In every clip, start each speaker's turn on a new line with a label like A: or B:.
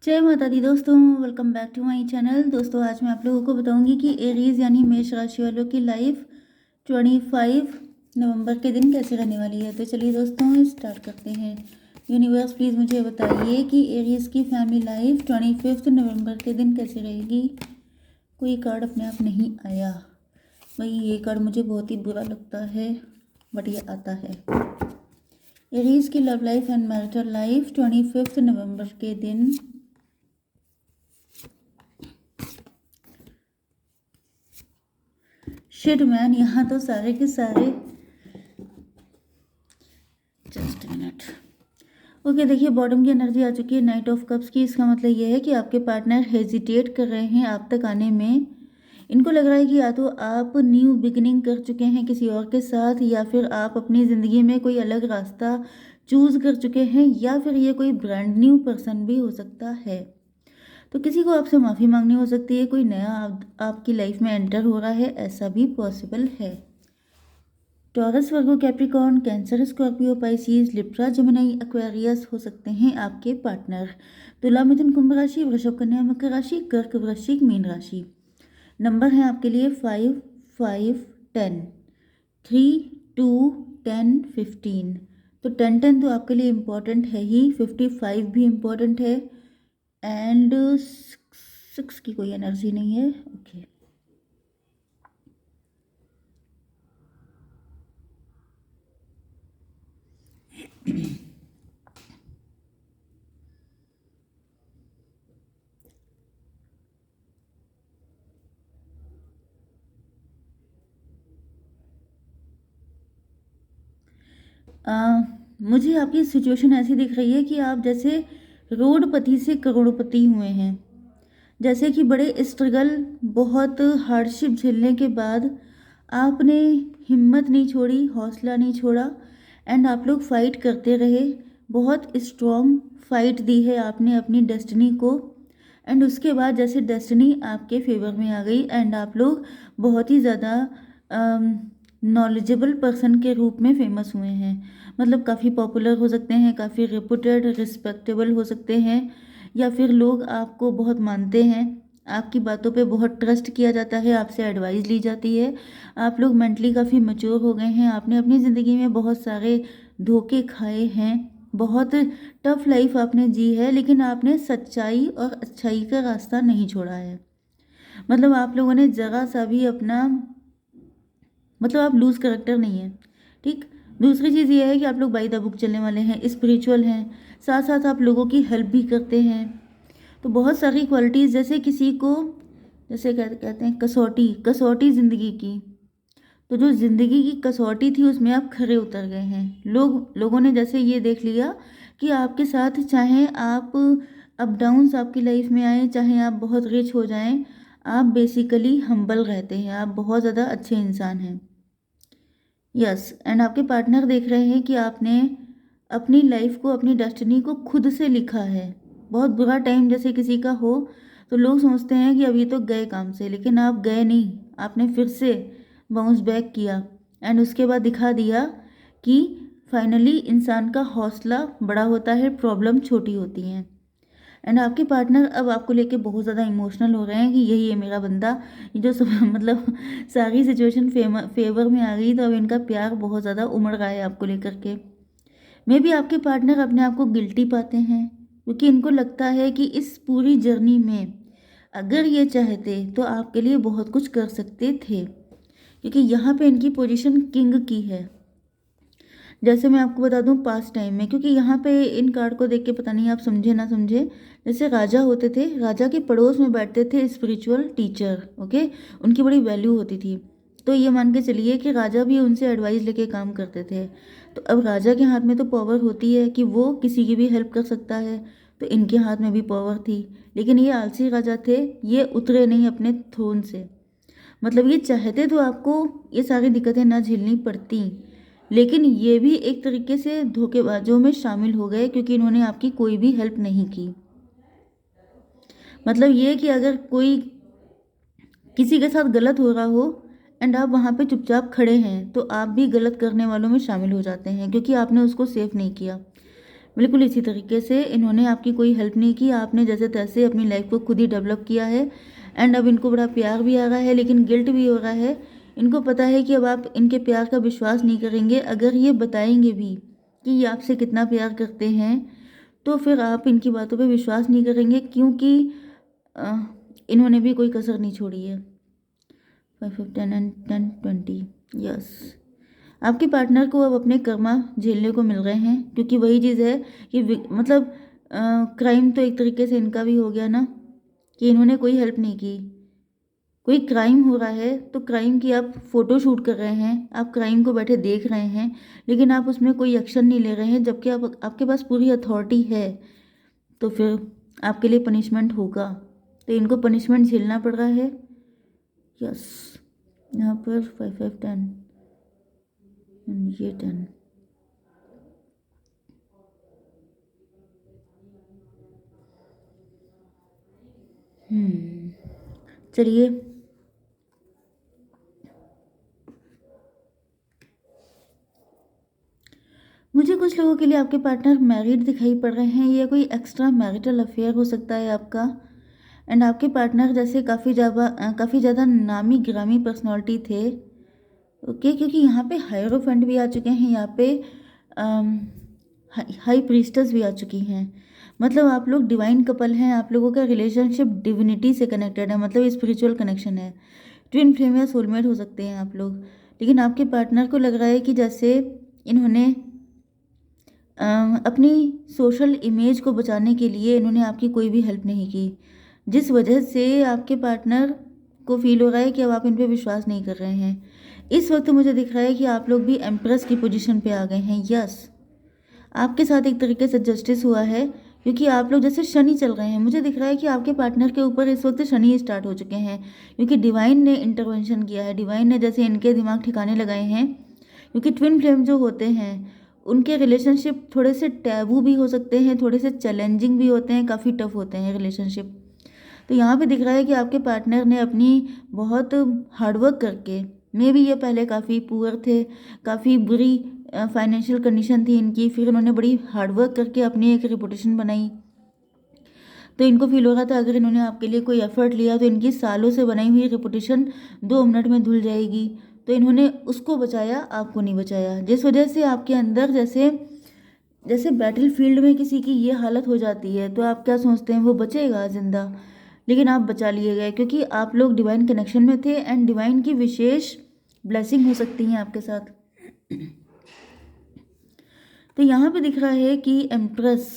A: जय माता दी दोस्तों, welcome back to my channel. दोस्तों आज मैं आप लोगों को बताऊंगी कि एरीज यानी मेष राशि वालों की लाइफ 25 नवंबर के दिन कैसे रहने वाली है। तो चलिए दोस्तों स्टार्ट करते हैं। यूनिवर्स प्लीज़ मुझे बताइए कि एरीज की फैमिली लाइफ 25 नवंबर के दिन कैसे रहेगी। कोई कार्ड अपने आप नहीं आया भाई, ये कार्ड मुझे बहुत ही बुरा लगता है बट ये आता है। एरीज की love life and marital life 25 नवंबर के दिन शिट मैन, यहाँ तो सारे के सारे जस्ट मिनट। ओके देखिए, बॉटम की एनर्जी आ चुकी है नाइट ऑफ कप्स की। इसका मतलब ये है कि आपके पार्टनर हेजिटेट कर रहे हैं आप तक आने में। इनको लग रहा है कि या तो आप न्यू बिगिनिंग कर चुके हैं किसी और के साथ, या फिर आप अपनी ज़िंदगी में कोई अलग रास्ता चूज़ कर चुके हैं, या फिर ये कोई ब्रांड न्यू पर्सन भी हो सकता है। तो किसी को आपसे माफ़ी मांगनी हो सकती है, कोई नया आपकी लाइफ में एंटर हो रहा है, ऐसा भी पॉसिबल है। Taurus, Virgo, Capricorn, cancer, Scorpio, Pisces, Libra, Gemini, Aquarius हो सकते हैं आपके पार्टनर। तुला, मिथुन, कुंभ राशि, वृषभ, कन्या, मकर राशि, कर्क, वृश्चिक, मीन राशि। नंबर है आपके लिए 5, 5, 10, 3, 2, 10, 15। तो 10, 10 तो आपके लिए इम्पोर्टेंट है ही, 55 भी इम्पोर्टेंट है, एंड 6 की कोई एनर्जी नहीं है। ओके मुझे आपकी सिचुएशन ऐसी दिख रही है कि आप जैसे रोडपति से करोड़पति हुए हैं। जैसे कि बड़े स्ट्रगल, बहुत हार्डशिप झेलने के बाद आपने हिम्मत नहीं छोड़ी, हौसला नहीं छोड़ा, एंड आप लोग फाइट करते रहे। बहुत स्ट्रॉन्ग फाइट दी है आपने अपनी डेस्टिनी को, एंड उसके बाद जैसे डेस्टिनी आपके फेवर में आ गई, एंड आप लोग बहुत ही ज़्यादा नॉलेजेबल पर्सन के रूप में फेमस हुए हैं। मतलब काफ़ी पॉपुलर हो सकते हैं, काफ़ी रेपुटेड, रिस्पेक्टेबल हो सकते हैं, या फिर लोग आपको बहुत मानते हैं, आपकी बातों पे बहुत ट्रस्ट किया जाता है, आपसे एडवाइस ली जाती है। आप लोग मेंटली काफ़ी मैच्योर हो गए हैं, आपने अपनी ज़िंदगी में बहुत सारे धोखे खाए हैं, बहुत टफ लाइफ आपने जी है, लेकिन आपने सच्चाई और अच्छाई का रास्ता नहीं छोड़ा है। मतलब आप लोगों ने ज़रा सा भी अपना, मतलब आप लूज करेक्टर नहीं है, ठीक। दूसरी चीज़ ये है कि आप लोग बाई द बुक चलने वाले हैं, स्पिरिचुअल हैं, साथ साथ आप लोगों की हेल्प भी करते हैं। तो बहुत सारी क्वालिटीज़, जैसे किसी को, जैसे कहते हैं कसौटी, कसौटी ज़िंदगी की, तो जो ज़िंदगी की कसौटी थी उसमें आप खरे उतर गए हैं। लोगों ने जैसे ये देख लिया कि आपके साथ चाहे आप अप डाउन्स आपकी लाइफ में आए, चाहे आप बहुत रिच हो जाएं, आप बेसिकली हम्बल रहते हैं, आप बहुत ज़्यादा अच्छे इंसान हैं। यस, एंड आपके पार्टनर देख रहे हैं कि आपने अपनी लाइफ को, अपनी डेस्टिनी को खुद से लिखा है। बहुत बुरा टाइम जैसे किसी का हो तो लोग सोचते हैं कि अभी तो गए काम से, लेकिन आप गए नहीं, आपने फिर से बाउंस बैक किया, एंड उसके बाद दिखा दिया कि फाइनली इंसान का हौसला बड़ा होता है, प्रॉब्लम छोटी होती हैं। एंड आपके पार्टनर अब आपको लेके बहुत ज़्यादा इमोशनल हो रहे हैं कि यही है मेरा बंदा, ये जो सब मतलब सारी सिचुएशन फेवर में आ गई, तो अब इनका प्यार बहुत ज़्यादा उमड़ रहा है आपको लेकर के। मे बी आपके पार्टनर अपने आप को गिल्टी पाते हैं, क्योंकि इनको लगता है कि इस पूरी जर्नी में अगर ये चाहते तो आपके लिए बहुत कुछ कर सकते थे, क्योंकि यहाँ पे इनकी पोजीशन किंग की है। जैसे मैं आपको बता दूं पास्ट टाइम में, क्योंकि यहाँ पे इन कार्ड को देख के पता नहीं आप समझे ना समझे, जैसे राजा होते थे, राजा के पड़ोस में बैठते थे स्पिरिचुअल टीचर, ओके, उनकी बड़ी वैल्यू होती थी। तो ये मान के चलिए कि राजा भी उनसे एडवाइस लेके काम करते थे। तो अब राजा के हाथ में तो पावर होती है कि वो किसी की भी हेल्प कर सकता है, तो इनके हाथ में भी पावर थी, लेकिन ये आलसी राजा थे, ये उतरे नहीं अपने थ्रोन से। मतलब ये चाहते तो आपको ये सारी दिक्कतें ना झेलनी पड़ती, लेकिन ये भी एक तरीके से धोखेबाजों में शामिल हो गए, क्योंकि इन्होंने आपकी कोई भी हेल्प नहीं की। मतलब ये कि अगर कोई किसी के साथ गलत हो रहा हो एंड आप वहाँ पे चुपचाप खड़े हैं, तो आप भी गलत करने वालों में शामिल हो जाते हैं, क्योंकि आपने उसको सेफ नहीं किया। बिल्कुल इसी तरीके से इन्होंने आपकी कोई हेल्प नहीं की, आपने जैसे तैसे अपनी लाइफ को खुद ही डेवलप किया है। एंड अब इनको बड़ा प्यार भी आ रहा है, लेकिन गिल्ट भी हो रहा है। इनको पता है कि अब आप इनके प्यार का विश्वास नहीं करेंगे। अगर ये बताएंगे भी कि ये आपसे कितना प्यार करते हैं, तो फिर आप इनकी बातों पे विश्वास नहीं करेंगे, क्योंकि अ, इन्होंने भी कोई कसर नहीं छोड़ी है। 5 10 एंड 10 20 यस। आपके पार्टनर को अब अपने कर्मा झेलने को मिल रहे हैं, क्योंकि वही चीज़ है कि मतलब क्राइम तो एक तरीके से इनका भी हो गया ना, कि इन्होंने कोई हेल्प नहीं की। कोई क्राइम हो रहा है तो क्राइम की आप फोटो शूट कर रहे हैं, आप क्राइम को बैठे देख रहे हैं, लेकिन आप उसमें कोई एक्शन नहीं ले रहे हैं, जबकि आपके पास पूरी अथॉरिटी है। तो फिर आपके लिए पनिशमेंट होगा, तो इनको पनिशमेंट झेलना पड़ रहा है। यस, यहाँ पर 5 5 10 ये 10। चलिए, मुझे कुछ लोगों के लिए आपके पार्टनर मैरिड दिखाई पड़ रहे हैं, या कोई एक्स्ट्रा मैरिटल अफेयर हो सकता है आपका। एंड आपके पार्टनर जैसे काफ़ी ज़्यादा नामी गिरामी पर्सनालिटी थे। ओके, क्योंकि यहाँ पे हायरोफेंट भी आ चुके हैं, यहाँ पे हाई प्रीस्टस भी आ चुकी हैं। मतलब आप लोग डिवाइन कपल हैं, आप लोगों का रिलेशनशिप डिविनिटी से कनेक्टेड है, मतलब स्पिरिचुअल कनेक्शन है। ट्विन फ्लेम या सोलमेट हो सकते हैं आप लोग। लेकिन आपके पार्टनर को लग रहा है कि जैसे इन्होंने अपनी सोशल इमेज को बचाने के लिए इन्होंने आपकी कोई भी हेल्प नहीं की, जिस वजह से आपके पार्टनर को फील हो रहा है कि अब आप इन पे विश्वास नहीं कर रहे हैं। इस वक्त मुझे दिख रहा है कि आप लोग भी एम्प्रेस की पोजीशन पे आ गए हैं। यस, आपके साथ एक तरीके से जस्टिस हुआ है, क्योंकि आप लोग जैसे शनि चल रहे हैं। मुझे दिख रहा है कि आपके पार्टनर के ऊपर इस वक्त शनि स्टार्ट हो चुके हैं, क्योंकि डिवाइन ने इंटरवेंशन किया है, डिवाइन ने जैसे इनके दिमाग ठिकाने लगाए हैं। क्योंकि ट्विन फ्लेम जो होते हैं उनके रिलेशनशिप थोड़े से टैबू भी हो सकते हैं, थोड़े से चैलेंजिंग भी होते हैं, काफ़ी टफ होते हैं रिलेशनशिप। तो यहाँ पे दिख रहा है कि आपके पार्टनर ने अपनी बहुत हार्डवर्क करके, मे भी ये पहले काफ़ी पुअर थे, काफ़ी बुरी फाइनेंशियल कंडीशन थी इनकी, फिर उन्होंने बड़ी हार्डवर्क करके अपनी एक रिपुटेशन बनाई। तो इनको फील हो रहा था अगर इन्होंने आपके लिए कोई एफर्ट लिया तो इनकी सालों से बनाई हुई रेपुटेशन 2 मिनट में धुल जाएगी। तो इन्होंने उसको बचाया, आपको नहीं बचाया, जिस वजह से आपके अंदर जैसे जैसे बैटल फील्ड में किसी की ये हालत हो जाती है, तो आप क्या सोचते हैं वो बचेगा जिंदा, लेकिन आप बचा लिए गए, क्योंकि आप लोग डिवाइन कनेक्शन में थे एंड डिवाइन की विशेष ब्लेसिंग हो सकती है आपके साथ। तो यहाँ पे दिख रहा है कि एम्प्रेस,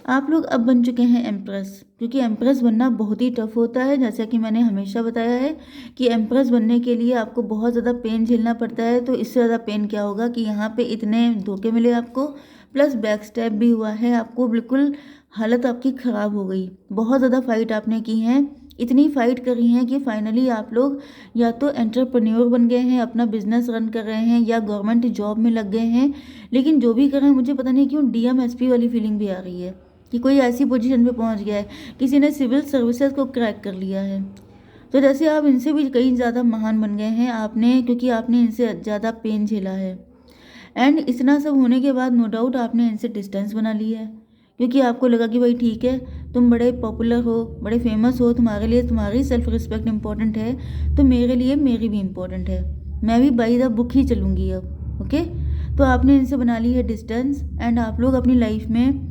A: आप लोग अब बन चुके हैं एम्प्रेस, क्योंकि एम्प्रेस बनना बहुत ही टफ होता है। जैसा कि मैंने हमेशा बताया है कि एम्प्रेस बनने के लिए आपको बहुत ज़्यादा पेन झेलना पड़ता है। तो इससे ज़्यादा पेन क्या होगा कि यहाँ पे इतने धोखे मिले आपको, प्लस बैक स्टैप भी हुआ है आपको, बिल्कुल हालत आपकी ख़राब हो गई। बहुत ज़्यादा फाइट आपने की हैं, इतनी फाइट करी हैं कि फाइनली आप लोग या तो एंटरप्रेन्योर बन गए हैं, अपना बिजनेस रन कर रहे हैं, या गवर्नमेंट जॉब में लग गए हैं। लेकिन जो भी कर रहे हैं, मुझे पता नहीं क्यों डीएमएसपी वाली फीलिंग भी आ रही है कि कोई ऐसी पोजीशन पे पहुंच गया है, किसी ने सिविल सर्विसेज को क्रैक कर लिया है। तो जैसे आप इनसे भी कहीं ज़्यादा महान बन गए हैं आपने, क्योंकि आपने इनसे ज़्यादा पेन झेला है। एंड इतना सब होने के बाद नो डाउट आपने इनसे डिस्टेंस बना लिया है, क्योंकि आपको लगा कि भाई ठीक है, तुम बड़े पॉपुलर हो, बड़े फेमस हो, तुम्हारे लिए तुम्हारी सेल्फ रिस्पेक्ट इंपॉर्टेंट है, तो मेरे लिए मेरी भी इम्पोर्टेंट है, मैं भी बाई द बुक ही चलूँगी अब। ओके, तो आपने इनसे बना ली है डिस्टेंस, एंड आप लोग अपनी लाइफ में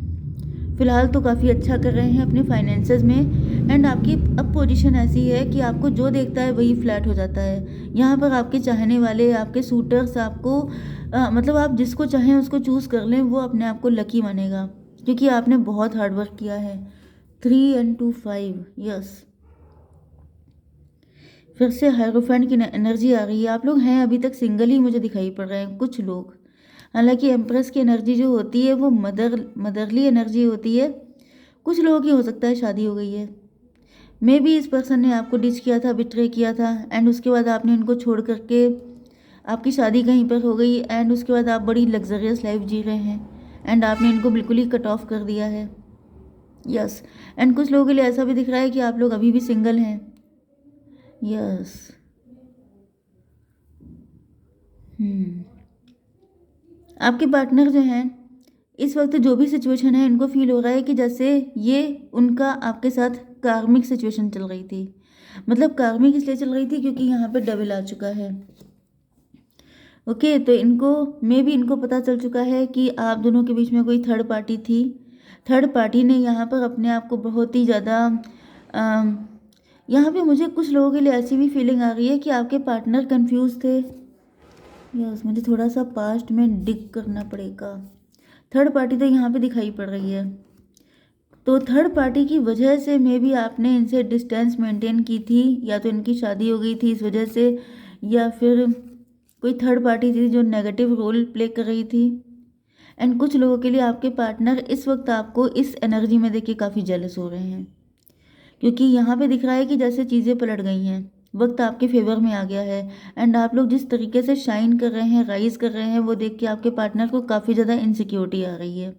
A: फ़िलहाल तो काफ़ी अच्छा कर रहे हैं अपने फाइनेंसेस में। एंड आपकी अब पोजीशन ऐसी है कि आपको जो देखता है वही फ्लैट हो जाता है। यहाँ पर आपके चाहने वाले, आपके सूटर्स आपको मतलब आप जिसको चाहें उसको चूज़ कर लें, वो अपने आप को लकी मानेगा, क्योंकि आपने बहुत हार्डवर्क किया है। 3 and 2 5 यस, फिर से हायरोफेंट की एनर्जी आ रही है। आप लोग हैं अभी तक सिंगल ही मुझे दिखाई पड़ रहे हैं कुछ लोग। हालांकि एम्प्रेस की एनर्जी जो होती है वो मदरली एनर्जी होती है। कुछ लोगों की हो सकता है शादी हो गई है, मे बी इस पर्सन ने आपको डिच किया था, बिट्रे किया था, एंड उसके बाद आपने उनको छोड़ करके आपकी शादी कहीं पर हो गई, एंड उसके बाद आप बड़ी लग्जरियस लाइफ जी रहे हैं, एंड आपने इनको बिल्कुल ही कट ऑफ कर दिया है। यस, एंड कुछ लोगों के लिए ऐसा भी दिख रहा है कि आप लोग अभी भी सिंगल हैं। यस, आपके पार्टनर जो हैं इस वक्त जो भी सिचुएशन है इनको फील हो रहा है कि जैसे ये उनका आपके साथ कार्मिक सिचुएशन चल रही थी। मतलब कार्मिक इसलिए चल रही थी क्योंकि यहाँ पे डबल आ चुका है। ओके, तो इनको पता चल चुका है कि आप दोनों के बीच में कोई थर्ड पार्टी थी। थर्ड पार्टी ने यहाँ पर अपने आप को बहुत ही ज़्यादा यहाँ पे मुझे कुछ लोगों के लिए ऐसी भी फीलिंग आ रही है कि आपके पार्टनर कंफ्यूज थे। यस, मुझे थोड़ा सा पास्ट में डिग करना पड़ेगा। थर्ड पार्टी तो यहाँ पे दिखाई पड़ रही है, तो थर्ड पार्टी की वजह से मे बी आपने इनसे डिस्टेंस मेंटेन की थी, या तो इनकी शादी हो गई थी इस वजह से, या फिर कोई थर्ड पार्टी थी जो नेगेटिव रोल प्ले कर रही थी। एंड कुछ लोगों के लिए आपके पार्टनर इस वक्त आपको इस एनर्जी में देख के काफ़ी जेलस हो रहे हैं, क्योंकि यहाँ पे दिख रहा है कि जैसे चीज़ें पलट गई हैं, वक्त आपके फेवर में आ गया है। एंड आप लोग जिस तरीके से शाइन कर रहे हैं, राइज कर रहे हैं, वो देख के आपके पार्टनर को काफ़ी ज़्यादा इनसिक्योरिटी आ रही है।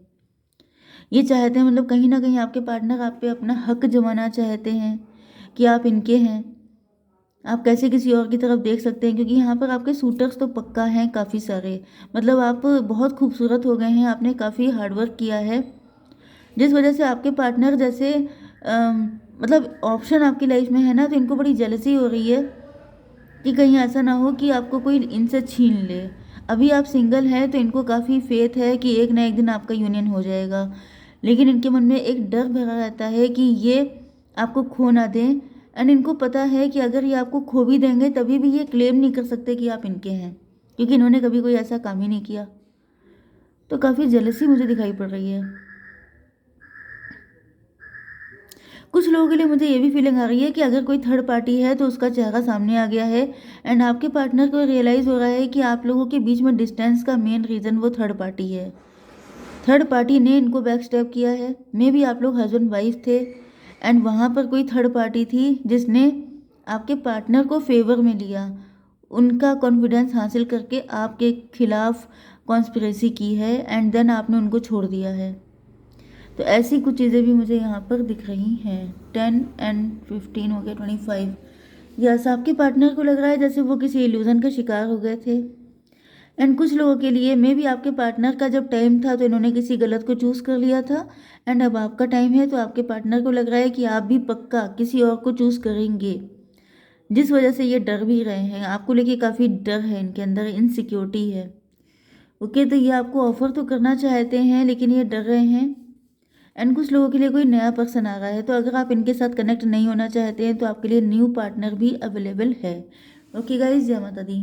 A: ये चाहते हैं, मतलब कहीं ना कहीं आपके पार्टनर आप पे अपना हक जमाना चाहते हैं कि आप इनके हैं, आप कैसे किसी और की तरफ देख सकते हैं, क्योंकि यहाँ पर आपके सूटर्स तो पक्का हैं काफ़ी सारे। मतलब आप बहुत खूबसूरत हो गए हैं, आपने काफ़ी हार्डवर्क किया है, जिस वजह से आपके पार्टनर जैसे मतलब ऑप्शन आपकी लाइफ में है ना, तो इनको बड़ी जेलसी हो रही है कि कहीं ऐसा ना हो कि आपको कोई इनसे छीन ले। अभी आप सिंगल हैं तो इनको काफ़ी फेथ है कि एक ना एक दिन आपका यूनियन हो जाएगा, लेकिन इनके मन में एक डर भरा रहता है कि ये आपको खो ना दें। एंड इनको पता है कि अगर ये आपको खो भी देंगे तभी भी ये क्लेम नहीं कर सकते कि आप इनके हैं, क्योंकि इन्होंने कभी कोई ऐसा काम ही नहीं किया। तो काफ़ी जेलसी मुझे दिखाई पड़ रही है। कुछ लोगों के लिए मुझे ये भी फीलिंग आ रही है कि अगर कोई थर्ड पार्टी है तो उसका चेहरा सामने आ गया है, एंड आपके पार्टनर को रियलाइज़ हो रहा है कि आप लोगों के बीच में डिस्टेंस का मेन रीज़न वो थर्ड पार्टी है। थर्ड पार्टी ने इनको बैक स्टेप किया है। मे बी आप लोग हस्बैंड वाइफ थे एंड वहाँ पर कोई थर्ड पार्टी थी जिसने आपके पार्टनर को फेवर में लिया, उनका कॉन्फिडेंस हासिल करके आपके खिलाफ कॉन्स्पिरेसी की है, एंड देन आपने उनको छोड़ दिया है। तो ऐसी कुछ चीज़ें भी मुझे यहाँ पर दिख रही हैं। 10 एंड 15 हो गया 25। यस, आपके पार्टनर को लग रहा है जैसे वो किसी इल्यूज़न का शिकार हो गए थे। एंड कुछ लोगों के लिए मे बी आपके पार्टनर का जब टाइम था तो इन्होंने किसी गलत को चूज़ कर लिया था, एंड अब आपका टाइम है तो आपके पार्टनर को लग रहा है कि आप भी पक्का किसी और को चूज़ करेंगे, जिस वजह से ये डर भी रहे हैं। आपको लेके काफ़ी डर है, इनके अंदर इनसिक्योरिटी है। ओके, तो ये आपको ऑफर तो करना चाहते हैं लेकिन ये डर रहे हैं। एंड कुछ लोगों के लिए कोई नया पर्सन आ रहा है, तो अगर आप इनके साथ कनेक्ट नहीं होना चाहते हैं तो आपके लिए न्यू पार्टनर भी अवेलेबल है। ओके गाइज, जय माता दी।